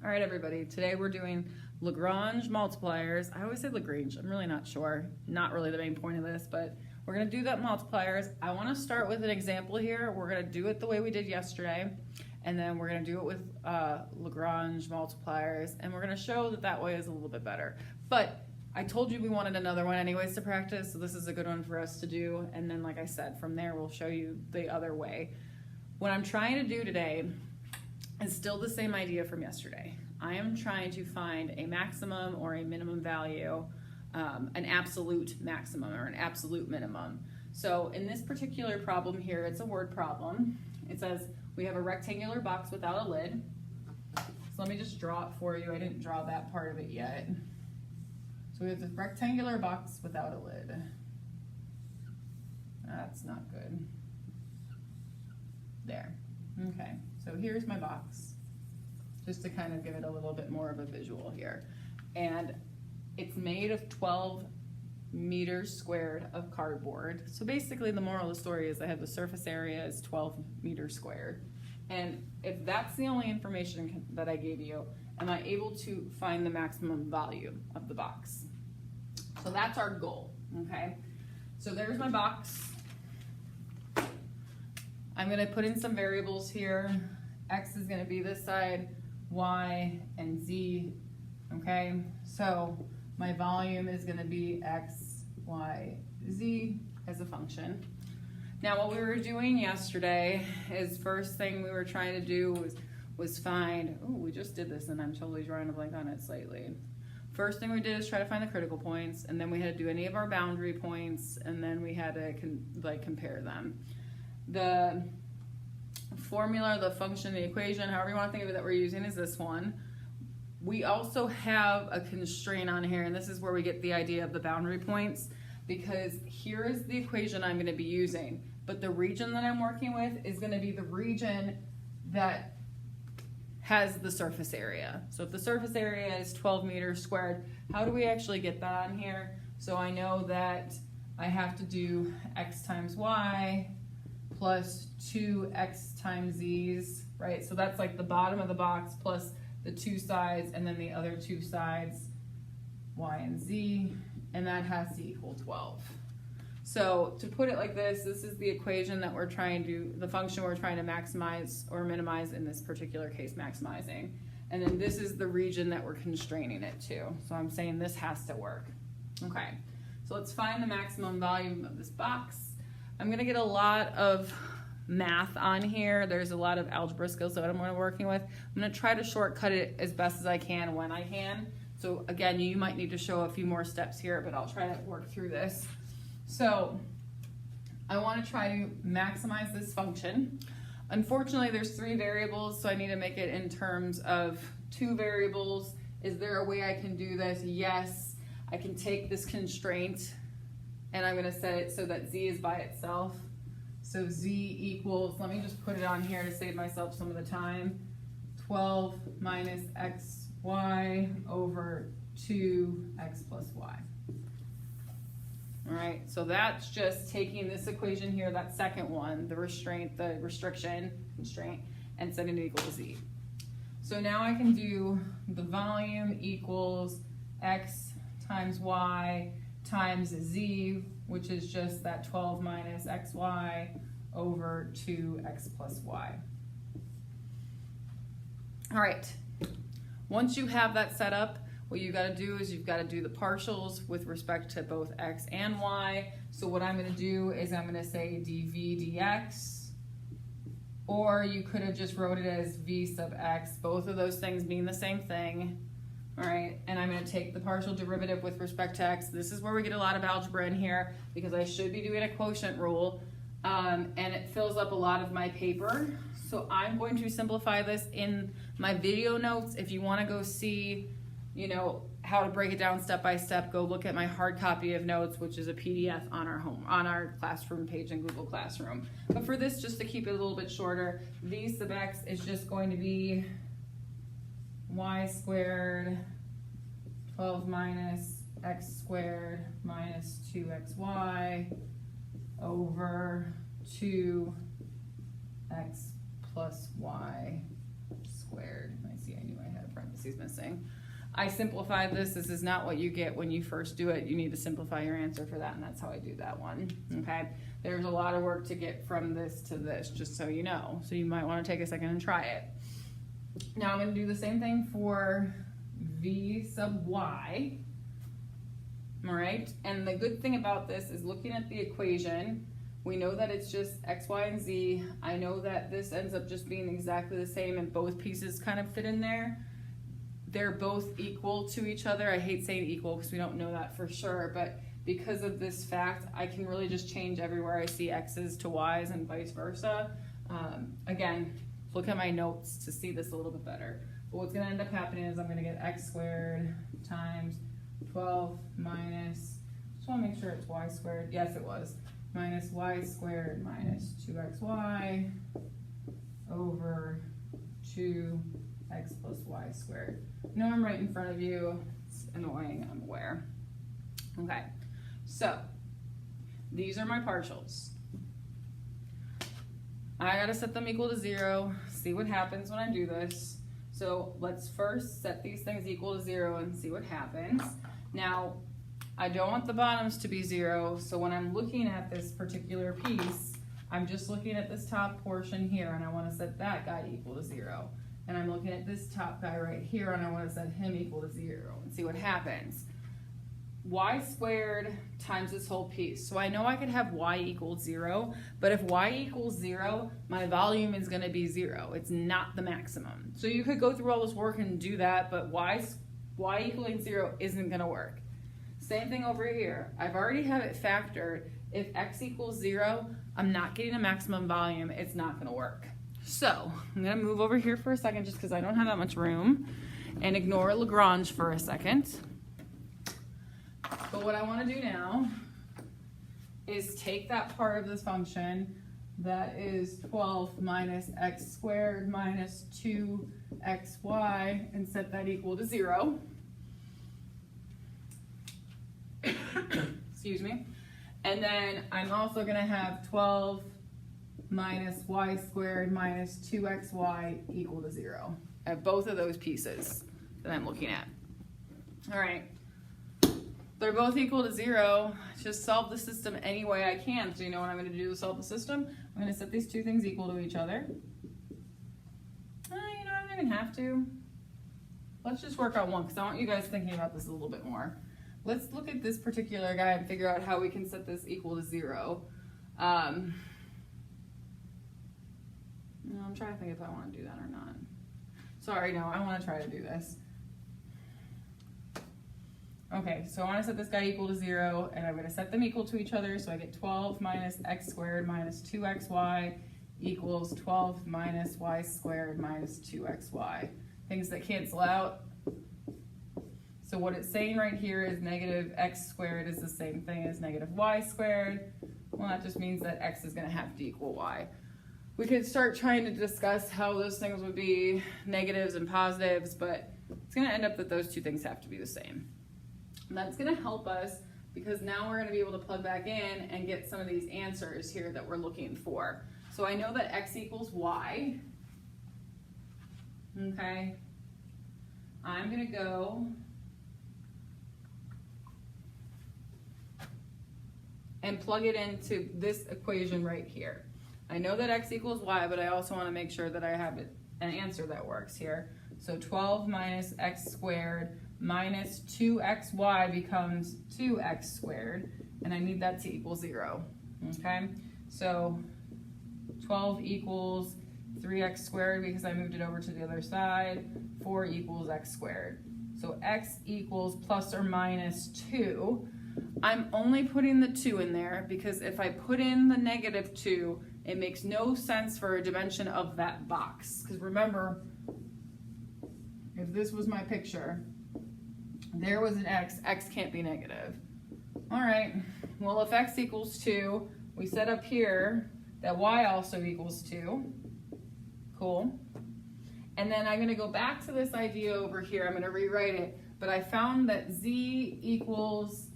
All right, everybody, today we're doing LaGrange multipliers. I always say LaGrange, I'm really not sure. Not really the main point of this, but we're gonna do that multipliers. I wanna start with an example here. We're gonna do it the way we did yesterday, and then we're gonna do it with LaGrange multipliers, and we're gonna show that that way is a little bit better. But I told you we wanted another one anyways to practice, so this is a good one for us to do. And then, like I said, from there we'll show you the other way. What I'm trying to do today is still the same idea from yesterday. I am trying to find a maximum or a minimum value, an absolute maximum or an absolute minimum. So in this particular problem here, it's a word problem. It says we have a rectangular box without a lid. So let me just draw it for you. I didn't draw that part of it yet. So we have this rectangular box without a lid. That's not good. There. Okay, so here's my box, just to kind of give it a little bit more of a visual here. And it's made of 12 meters squared of cardboard. So basically the moral of the story is I have the surface area is 12 meters squared. And if that's the only information that I gave you, am I able to find the maximum value of the box? So that's our goal, okay? So there's my box. I'm gonna put in some variables here. X is gonna be this side, Y and Z, okay? So my volume is gonna be X, Y, Z as a function. Now what we were doing yesterday is first thing we were trying to do was find, oh, we just did this and I'm totally drawing a blank on it slightly. First thing we did is try to find the critical points, and then we had to do any of our boundary points, and then we had to compare them. The formula, the function, the equation, however you want to think of it that we're using is this one. We also have a constraint on here, and this is where we get the idea of the boundary points, because here is the equation I'm going to be using, but the region that I'm working with is going to be the region that has the surface area. So if the surface area is 12 meters squared, how do we actually get that on here? So I know that I have to do X times Y plus 2X times Z's, right? So that's like the bottom of the box plus the two sides and then the other two sides, Y and Z, and that has to equal 12. So to put it like this is the equation that we're trying to, the function we're trying to maximize or minimize, in this particular case, maximizing. And then this is the region that we're constraining it to. So I'm saying this has to work. Okay, so let's find the maximum volume of this box. I'm gonna get a lot of math on here. There's a lot of algebra skills that I'm working with. I'm gonna try to shortcut it as best as I can when I can. So again, you might need to show a few more steps here, but I'll try to work through this. So I want to try to maximize this function. Unfortunately, there's 3 variables, so I need to make it in terms of 2 variables. Is there a way I can do this? Yes, I can take this constraint and I'm going to set it so that Z is by itself. So Z equals, let me just put it on here to save myself some of the time, 12 minus XY over 2X plus Y. All right, so that's just taking this equation here, that second one, the restriction, constraint, and setting it equal to Z. So now I can do the volume equals X times Y times Z, which is just that 12 minus XY over 2X plus Y. All right, once you have that set up, what you got to do is you've got to do the partials with respect to both X and Y. So what I'm going to do is I'm going to say dv dx, or you could have just wrote it as v sub x. Both of those things mean the same thing. All right, and I'm going to take the partial derivative with respect to X. This is where we get a lot of algebra in here because I should be doing a quotient rule, and it fills up a lot of my paper. So I'm going to simplify this in my video notes. If you want to go see how to break it down step by step, go look at my hard copy of notes, which is a PDF on our classroom page in Google Classroom. But for this, just to keep it a little bit shorter, v sub x is just going to be y squared 12 minus x squared minus 2xy over 2x plus y squared. I see, I knew I had a parenthesis parentheses missing. I simplified this. This is not what you get when you first do it. You need to simplify your answer for that, and that's how I do that one, okay? There's a lot of work to get from this to this, just so you know. So you might want to take a second and try it. Now I'm going to do the same thing for v sub y, all right? And the good thing about this is looking at the equation, we know that it's just x, y, and z. I know that this ends up just being exactly the same and both pieces kind of fit in there. They're both equal to each other. I hate saying equal because we don't know that for sure, but because of this fact, I can really just change everywhere I see x's to y's and vice versa. Again, look at my notes to see this a little bit better. But what's gonna end up happening is I'm gonna get x squared times 12 minus, just wanna make sure it's y squared, yes it was, minus y squared minus 2xy over 2x plus y squared. No, I'm right in front of you. It's annoying, I'm aware. Okay, so these are my partials. I gotta set them equal to 0, see what happens when I do this. So let's first set these things equal to 0 and see what happens. Now, I don't want the bottoms to be 0, so when I'm looking at this particular piece, I'm just looking at this top portion here and I wanna set that guy equal to 0. And I'm looking at this top guy right here and I want to set him equal to 0 and see what happens. Y squared times this whole piece. So I know I could have y equals 0, but if y equals 0, my volume is going to be 0. It's not the maximum. So you could go through all this work and do that, but y equaling 0 isn't going to work. Same thing over here. I've already have it factored. If x equals 0, I'm not getting a maximum volume. It's not going to work. So I'm gonna move over here for a second just because I don't have that much room and ignore LaGrange for a second. But what I wanna do now is take that part of this function that is 12 minus x squared minus 2xy and set that equal to 0. Excuse me. And then I'm also gonna have 12 minus y squared minus 2xy equal to 0. I have both of those pieces that I'm looking at. All right, they're both equal to 0. Just solve the system any way I can. So you know what I'm going to do to solve the system? I'm going to set these two things equal to each other. You know, I don't even have to. Let's just work on one because I want you guys thinking about this a little bit more. Let's look at this particular guy and figure out how we can set this equal to 0. No, I'm trying to think if I want to do that or not. Sorry, no, I want to try to do this. Okay, so I want to set this guy equal to 0, and I'm going to set them equal to each other, so I get 12 minus x squared minus 2xy equals 12 minus y squared minus 2xy. Things that cancel out. So what it's saying right here is negative x squared is the same thing as negative y squared. Well, that just means that x is going to have to equal y. We could start trying to discuss how those things would be negatives and positives, but it's going to end up that those two things have to be the same. And that's going to help us because now we're going to be able to plug back in and get some of these answers here that we're looking for. So I know that x equals y. Okay. I'm going to go and plug it into this equation right here. I know that x equals y, but I also want to make sure that I have an answer that works here. So 12 minus x squared minus 2xy becomes 2x squared, and I need that to equal 0. Okay, so 12 equals 3x squared because I moved it over to the other side. 4 equals x squared. So x equals plus or minus 2. I'm only putting the 2 in there because if I put in the negative 2, it makes no sense for a dimension of that box. Because remember, if this was my picture, there was an x, x can't be negative. All right, well if x equals 2, we set up here that y also equals 2. Cool. And then I'm gonna go back to this idea over here. I'm gonna rewrite it, but I found that z equals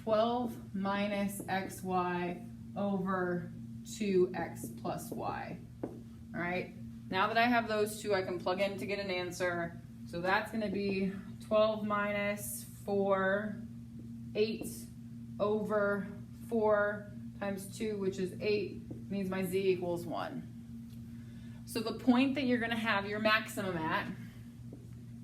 12 minus xy over 2x plus y. All right, now that I have those two, I can plug in to get an answer. So that's going to be 12 minus 4, 8 over 4 times 2, which is 8, means my z equals 1. So the point that you're going to have your maximum at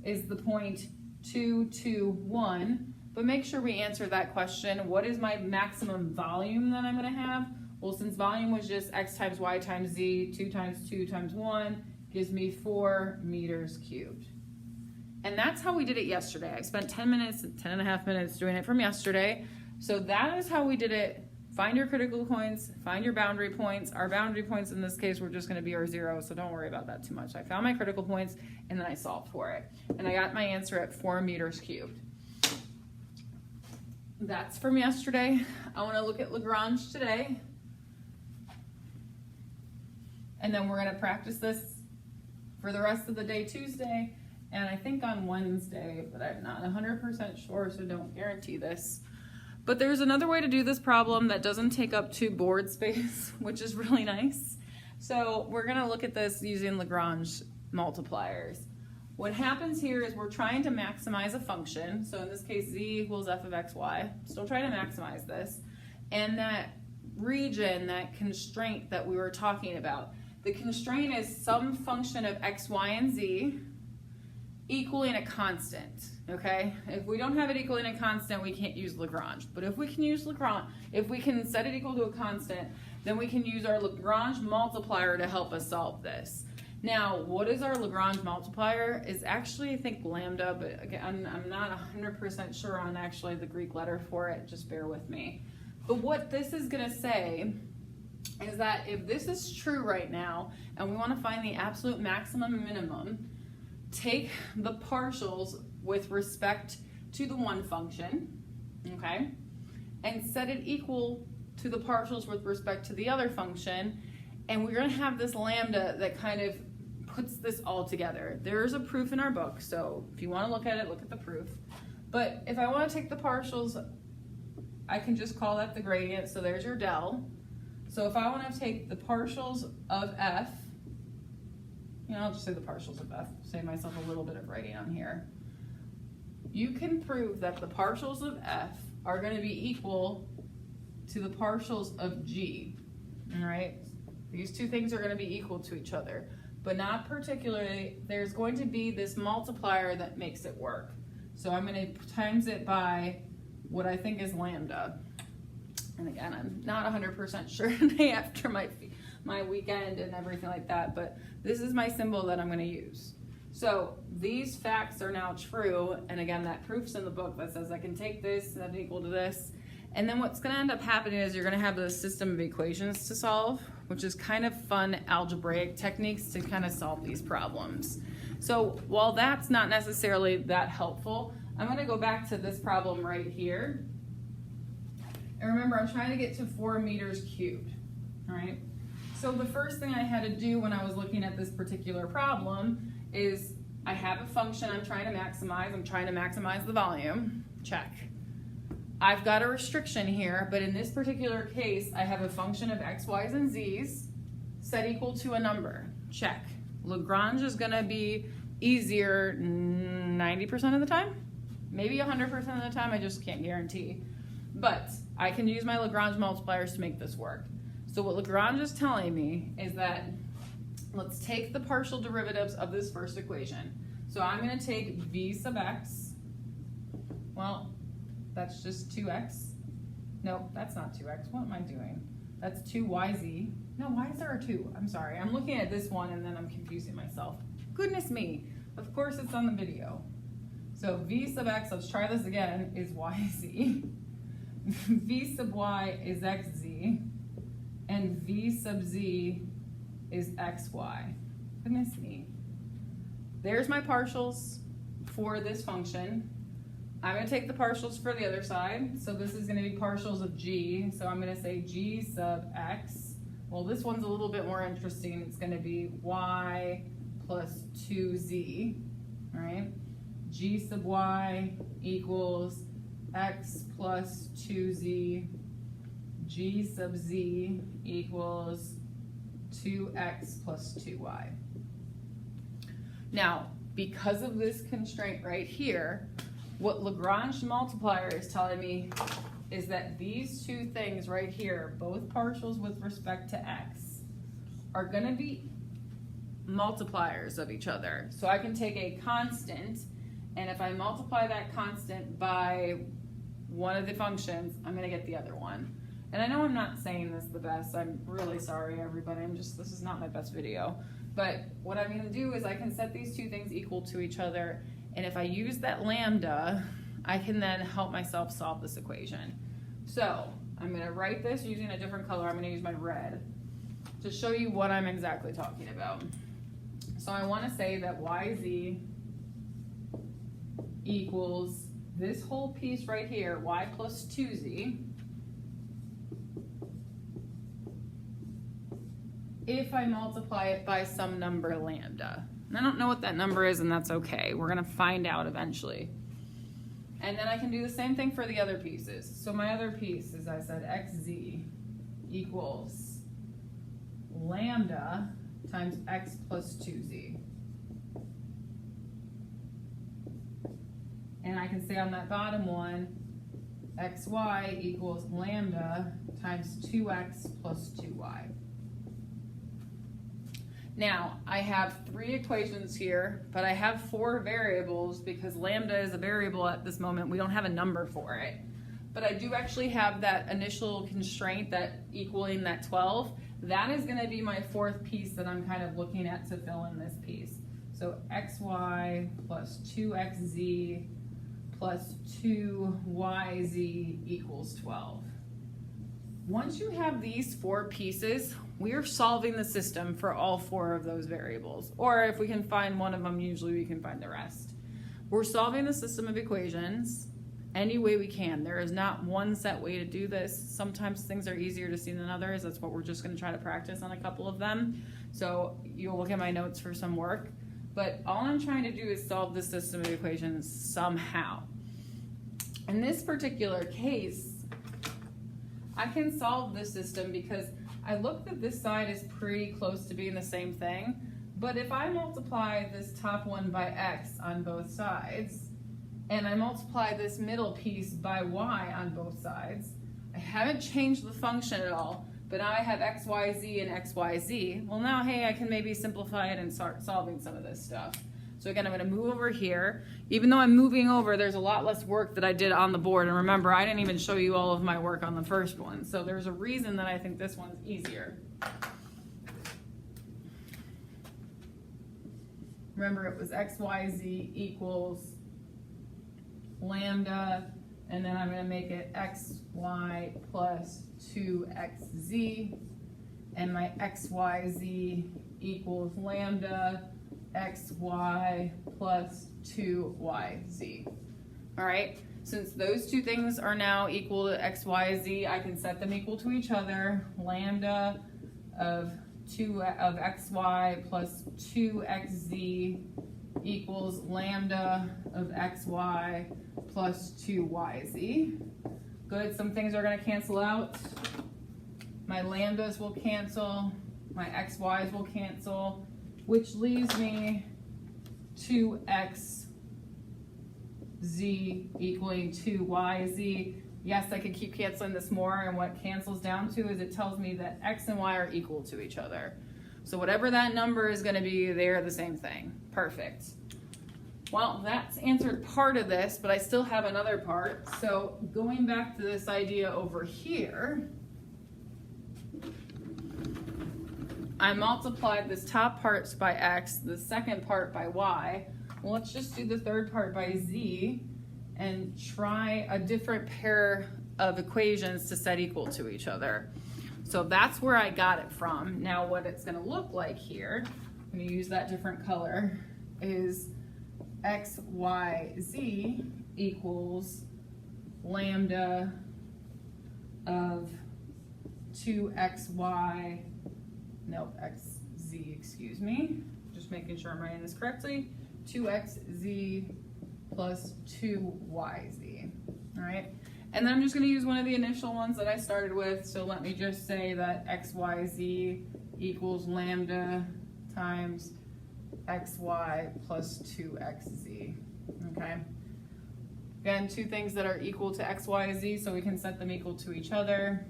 is the point 2, 2, 1. But make sure we answer that question. What is my maximum volume that I'm going to have? Well, since volume was just x times y times z, 2 times 2 times 1 gives me 4 meters cubed. And that's how we did it yesterday. I spent 10 minutes, 10 and a half minutes doing it from yesterday. So that is how we did it. Find your critical points, find your boundary points. Our boundary points in this case were just going to be our 0, so don't worry about that too much. I found my critical points and then I solved for it. And I got my answer at 4 meters cubed. That's from yesterday. I want to look at LaGrange today. And then we're going to practice this for the rest of the day Tuesday. And I think on Wednesday, but I'm not 100% sure, so don't guarantee this. But there's another way to do this problem that doesn't take up 2 board space, which is really nice. So we're going to look at this using LaGrange multipliers. What happens here is we're trying to maximize a function. So in this case, z equals f of xy. Still trying to maximize this. And that region, that constraint that we were talking about, the constraint is some function of x, y, and z equaling a constant, okay? If we don't have it equaling a constant, we can't use Lagrange. But if we can use Lagrange, if we can set it equal to a constant, then we can use our Lagrange multiplier to help us solve this. Now, what is our Lagrange multiplier? Is actually, I think, lambda, but again, I'm not 100% sure on actually the Greek letter for it, just bear with me. But what this is gonna say is that if this is true right now, and we wanna find the absolute maximum and minimum, take the partials with respect to the one function, okay, and set it equal to the partials with respect to the other function, and we're going to have this lambda that kind of puts this all together. There is a proof in our book, so if you want to look at it, look at the proof. But if I want to take the partials, I can just call that the gradient, so there's your del. So if I want to take the partials of f, I'll just say the partials of f, save myself a little bit of writing on here. You can prove that the partials of f are going to be equal to the partials of g, all right? These two things are going to be equal to each other, but not particularly. There's going to be this multiplier that makes it work. So I'm going to times it by what I think is lambda. And again, I'm not 100% sure today after my weekend and everything like that, but this is my symbol that I'm going to use. So these facts are now true, and again, that proof's in the book that says I can take this, that's equal to this, and then what's going to end up happening is you're going to have the system of equations to solve, which is kind of fun algebraic techniques to kind of solve these problems. So while that's not necessarily that helpful, I'm going to go back to this problem right here. And remember, I'm trying to get to 4 meters cubed, all right? So the first thing I had to do when I was looking at this particular problem is I have a function I'm trying to maximize. I'm trying to maximize the volume. Check. I've got a restriction here, but in this particular case, I have a function of x, y's, and z's set equal to a number. Check. Lagrange is going to be easier 90% of the time, maybe 100% of the time. I just can't guarantee. But I can use my Lagrange multipliers to make this work. So what Lagrange is telling me is that let's take the partial derivatives of this first equation. So I'm going to take v sub x. Well, that's just 2x. No, that's not 2x. What am I doing? That's 2yz. No, why is there a 2? I'm sorry. I'm looking at this one and then I'm confusing myself. Goodness me. Of course it's on the video. So v sub x, let's try this again, is yz. V sub y is xz. And v sub z is xy. Goodness me. There's my partials for this function. I'm going to take the partials for the other side. So this is going to be partials of g. So I'm going to say g sub x. Well, this one's a little bit more interesting. It's going to be y plus 2z. All right? G sub y equals x plus 2z. G sub z equals 2x plus 2y. Now, because of this constraint right here, what LaGrange multiplier is telling me is that these two things right here, both partials with respect to x, are going to be multipliers of each other. So I can take a constant, and if I multiply that constant by one of the functions, I'm going to get the other one. And I know I'm not saying this the best. I'm really sorry, everybody. This is not my best video. But what I'm going to do is I can set these two things equal to each other, and if I use that lambda, I can then help myself solve this equation. So I'm going to write this using a different color. I'm going to use my red to show you what I'm exactly talking about. So I want to say that yz equals this whole piece right here, y plus 2z, if I multiply it by some number lambda. And I don't know what that number is, and that's okay. We're going to find out eventually. And then I can do the same thing for the other pieces. So my other piece, as I said, xz equals lambda times x plus 2z. And I can say on that bottom one, xy equals lambda times 2x plus 2y. Now, I have 3 equations here, but I have 4 variables because lambda is a variable at this moment. We don't have a number for it. But I do actually have that initial constraint, that equaling that 12. That is going to be my 4th piece that I'm kind of looking at to fill in this piece. So xy plus 2xz plus 2yz equals 12. Once you have these 4 pieces, we're solving the system for all 4 of those variables. Or if we can find one of them, usually we can find the rest. We're solving the system of equations any way we can. There is not one set way to do this. Sometimes things are easier to see than others. That's what we're just going to try to practice on a couple of them. So you'll look at my notes for some work. But all I'm trying to do is solve the system of equations somehow. In this particular case, I can solve this system because I looked at this side is pretty close to being the same thing, but if I multiply this top one by x on both sides, and I multiply this middle piece by y on both sides, I haven't changed the function at all, but now I have xyz and xyz. Well now, hey, I can maybe simplify it and start solving some of this stuff. So again, I'm going to move over here. Even though I'm moving over, there's a lot less work that I did on the board. And remember, I didn't even show you all of my work on the first one. So there's a reason that I think this one's easier. Remember, it was xyz equals lambda, and then I'm going to make it xy plus 2xz, and my xyz equals lambda xy plus 2yz. All right, since those two things are now equal to x, y, z, I can set them equal to each other. Lambda of xy plus 2xz equals lambda of xy plus 2yz. Good, some things are going to cancel out. My lambdas will cancel, my xy's will cancel, which leaves me 2xz equaling 2yz. Yes, I could keep canceling this more, and what it cancels down to is it tells me that x and y are equal to each other. So whatever that number is going to be, they're the same thing. Perfect. Well, that's answered part of this, but I still have another part. So going back to this idea over here, I multiplied this top part by x, the second part by y. Well, let's just do the third part by z and try a different pair of equations to set equal to each other. So that's where I got it from. Now what it's going to look like here, I'm going to use that different color, is xyz equals lambda of 2xy, nope, xz, excuse me, just making sure I'm writing this correctly, 2xz plus 2yz, all right? And then I'm just going to use one of the initial ones that I started with, so let me just say that xyz equals lambda times xy plus 2xz, okay? Again, two things that are equal to x, y, z, so we can set them equal to each other.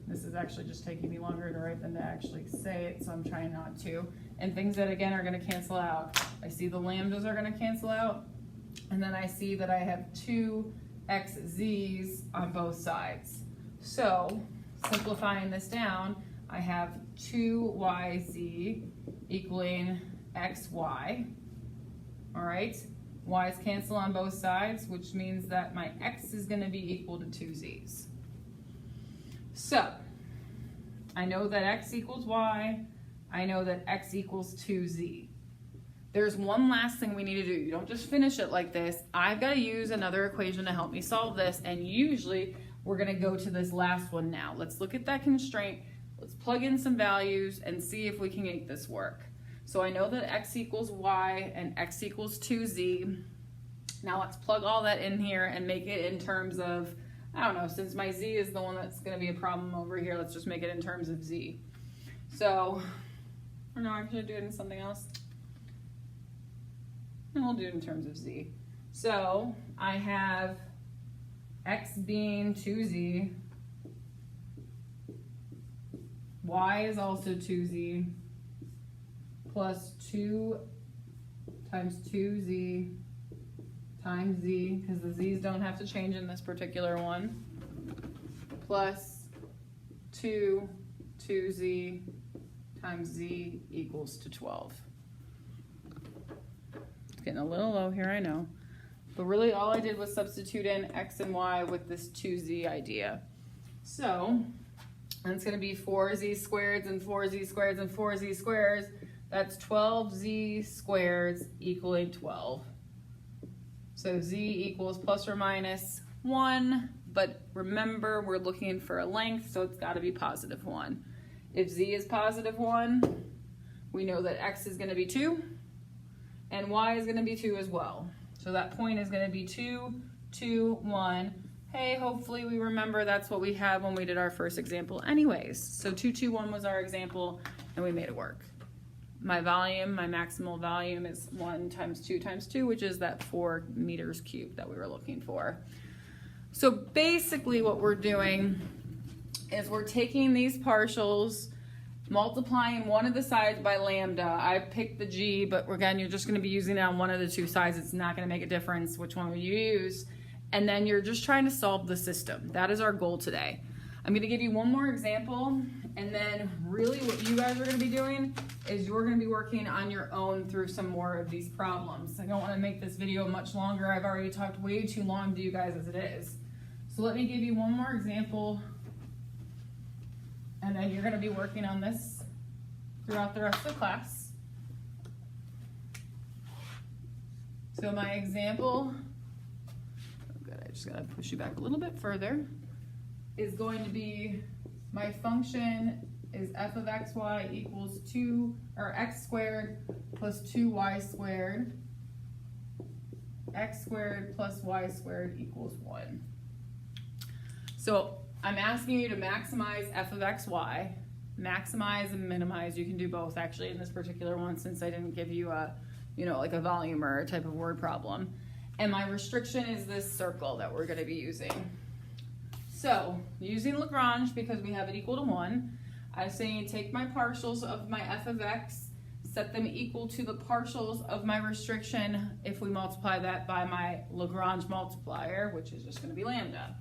This is actually just taking me longer to write than to actually say it, so I'm trying not to. And things that, again, are going to cancel out. I see the lambdas are going to cancel out, and then I see that I have 2xz's on both sides. So, simplifying this down, I have 2yz equaling xy, all right? Y's cancel on both sides, which means that my x is going to be equal to 2z's. So, I know that x equals y, I know that x equals 2z. There's one last thing we need to do. You don't just finish it like this. I've got to use another equation to help me solve this, and usually we're going to go to this last one now. Let's look at that constraint. Let's plug in some values and see if we can make this work. So I know that x equals y and x equals 2z. Now let's plug all that in here and make it in terms of, I don't know, since my z is the one that's going to be a problem over here, let's just make it in terms of z. So, or no, I'm going to do it in something else. And we'll do it in terms of z. So I have x being 2z, y is also 2z, plus 2 times 2z times z, because the z's don't have to change in this particular one, plus 2z times z equals to 12. It's getting a little low here, I know. But really all I did was substitute in x and y with this 2z idea. So, that's going to be 4z squareds and 4z squareds and 4z squares. That's 12z squareds equaling 12. So z equals plus or minus 1, but remember we're looking for a length, so it's got to be positive 1. If z is positive 1, we know that x is going to be 2, and y is going to be 2 as well. So that point is going to be 2, 2, 1. Hey, hopefully we remember that's what we had when we did our first example anyways. So 2, 2, 1 was our example, and we made it work. My volume, my maximal volume is 1 times 2 times 2, which is that 4 meters cubed that we were looking for. So basically what we're doing is we're taking these partials, multiplying one of the sides by lambda. I picked the g, but again, you're just going to be using it on one of the two sides. It's not going to make a difference which one you use. And then you're just trying to solve the system. That is our goal today. I'm going to give you one more example, and then really what you guys are going to be doing is you're going to be working on your own through some more of these problems. I don't want to make this video much longer. I've already talked way too long to you guys as it is. So let me give you one more example, and then you're going to be working on this throughout the rest of the class. So my example, oh good, I just got to push you back a little bit further, is going to be my function is f of xy equals 2, or x squared plus 2y squared, x squared plus y squared equals 1. So I'm asking you to maximize f of xy, maximize and minimize. You can do both actually in this particular one since I didn't give you a, like a volume or a type of word problem. And my restriction is this circle that we're going to be using. So using LaGrange, because we have it equal to 1, I'm saying take my partials of my f of x, set them equal to the partials of my restriction if we multiply that by my LaGrange multiplier, which is just going to be lambda.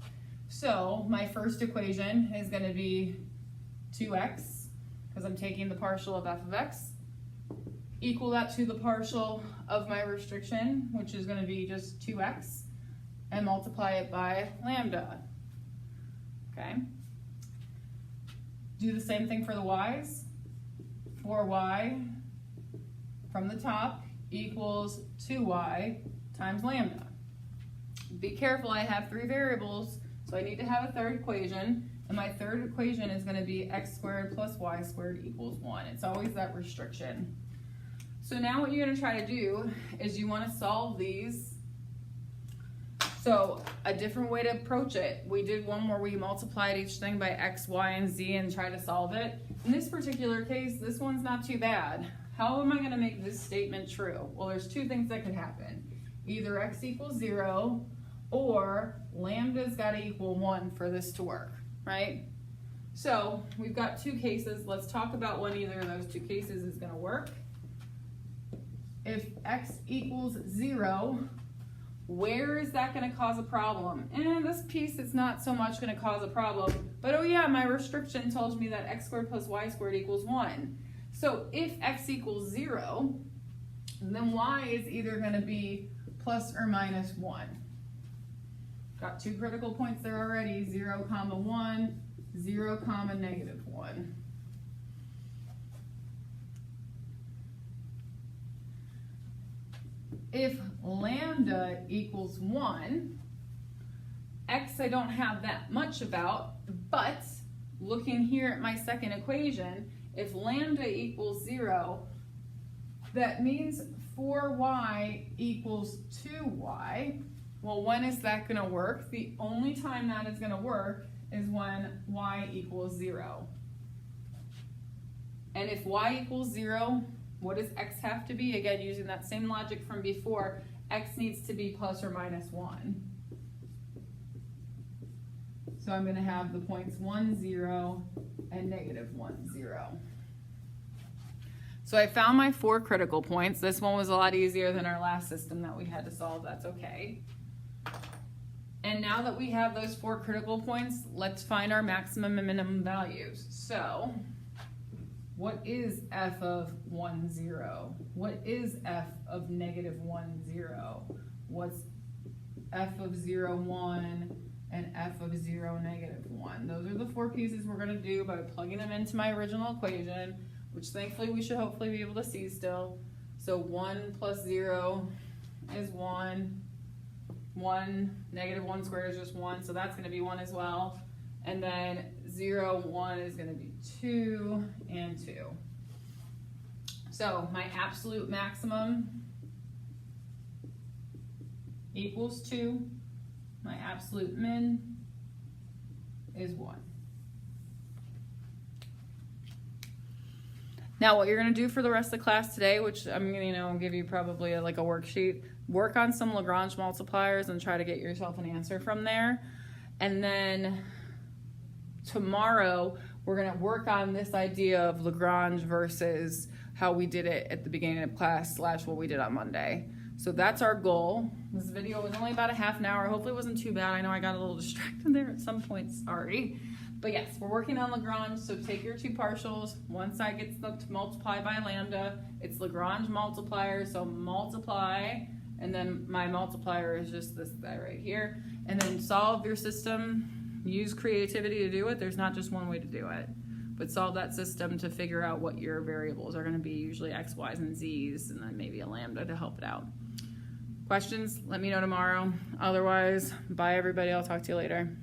So my first equation is going to be 2x, because I'm taking the partial of f of x, equal that to the partial of my restriction, which is going to be just 2x, and multiply it by lambda. Okay. Do the same thing for the y's. 4y from the top equals 2y times lambda. Be careful, I have 3 variables, so I need to have a third equation, and my third equation is going to be x squared plus y squared equals 1. It's always that restriction. So now what you're going to try to do is you want to solve these So a different way to approach it, we did one where we multiplied each thing by x, y, and z and tried to solve it. In this particular case, this one's not too bad. How am I going to make this statement true? Well, there's two things that could happen. Either x equals 0 or lambda's got to equal 1 for this to work, right? So we've got two cases. Let's talk about when either of those two cases is going to work. If x equals 0, where is that going to cause a problem? This piece is not so much going to cause a problem, but oh yeah, my restriction tells me that x squared plus y squared equals 1. So if x equals 0, then y is either going to be plus or minus 1. Got two critical points there already, 0, 1, 0, negative 1. If lambda equals 1, x I don't have that much about, but looking here at my second equation, if lambda equals 0, that means 4y equals 2y. Well, when is that going to work? The only time that is going to work is when y equals 0. And if y equals 0, what does x have to be? Again, using that same logic from before, x needs to be plus or minus 1. So I'm going to have the points 1, 0, and negative 1, 0. So I found my 4 critical points. This one was a lot easier than our last system that we had to solve. That's okay. And now that we have those 4 critical points, let's find our maximum and minimum values. So what is f of 1, 0? What is f of negative 1, 0? What's f of 0, 1, and f of 0, negative 1? Those are the 4 pieces we're going to do by plugging them into my original equation, which thankfully we should hopefully be able to see still. So 1 plus 0 is 1. 1, negative 1 squared is just 1, so that's going to be 1 as well. And then 0, 1 is going to be 2 and 2. So my absolute maximum equals 2. My absolute min is 1. Now what you're going to do for the rest of the class today, which I'm going to give you probably like a worksheet, work on some LaGrange multipliers and try to get yourself an answer from there. And then tomorrow we're going to work on this idea of Lagrange versus how we did it at the beginning of class / what we did on Monday. So that's our goal. This video was only about a half an hour. Hopefully it wasn't too bad. I know I got a little distracted there at some point, sorry. But yes, we're working on Lagrange, so take your 2 partials. One side gets to multiply by lambda. It's Lagrange multiplier, so multiply, and then my multiplier is just this guy right here. And then solve your system. Use creativity to do it. There's not just one way to do it. But solve that system to figure out what your variables are going to be, usually x, y's, and z's, and then maybe a lambda to help it out. Questions? Let me know tomorrow. Otherwise, bye everybody. I'll talk to you later.